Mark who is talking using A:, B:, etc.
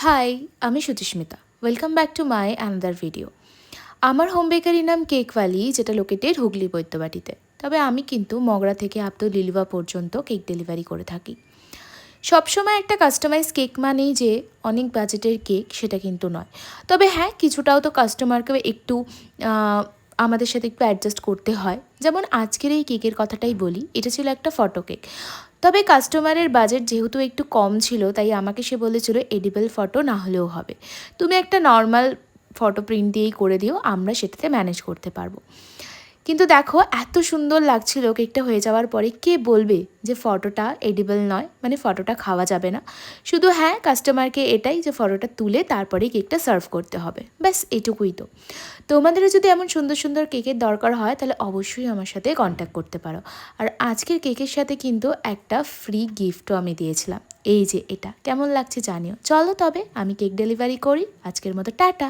A: High, আমি Suchismita. Welcome back to my another video. আমার home বেকারির নাম কেকওয়ালি, যেটা লোকেটেড হুগলি বৈদ্যবাটিতে। তবে আমি কিন্তু মগরা থেকে আপ টু লিলুয়া পর্যন্ত কেক ডেলিভারি করে থাকি। সবসময় একটা কাস্টমাইজ কেক মানেই যে অনেক বাজেটের কেক, সেটা কিন্তু নয়। তবে হ্যাঁ, কিছুটাও তো কাস্টমারকে একটু আমাদের সাথে একটু অ্যাডজাস্ট করতে হয়। যেমন আজকের এই কেকের কথাটাই বলি, এটা ছিল একটা ফটো কেক। তবে কাস্টমারের বাজেট যেহেতু একটু কম ছিল, তাই আমাকে সে বলেছিল এডিবল ফটো না হলেও হবে, তুমি একটা নর্মাল ফটো প্রিন্ট দিয়েই করে দিও, আমরা সেটাতে ম্যানেজ করতে পারবো। কিন্তু দেখো, এত সুন্দর লাগছিল কেকটা হয়ে যাওয়ার পরে, কে বলবে যে ফটোটা এডিবল নয়, মানে ফটোটা খাওয়া যাবে না। শুধু হ্যাঁ, কাস্টমারকে এটাই যে ফটোটা তুলে তারপরেই কেকটা সার্ভ করতে হবে, ব্যাস এটুকুই তো। তোমাদেরও যদি এমন সুন্দর সুন্দর কেকের দরকার হয়, তাহলে অবশ্যই আমার সাথে কন্ট্যাক্ট করতে পারো। আর আজকের কেকের সাথে কিন্তু একটা ফ্রি গিফটও আমি দিয়েছিলাম। এই যে এটা কেমন লাগছে জানিও। চলো তবে আমি কেক ডেলিভারি করি। আজকের মতো টাটা।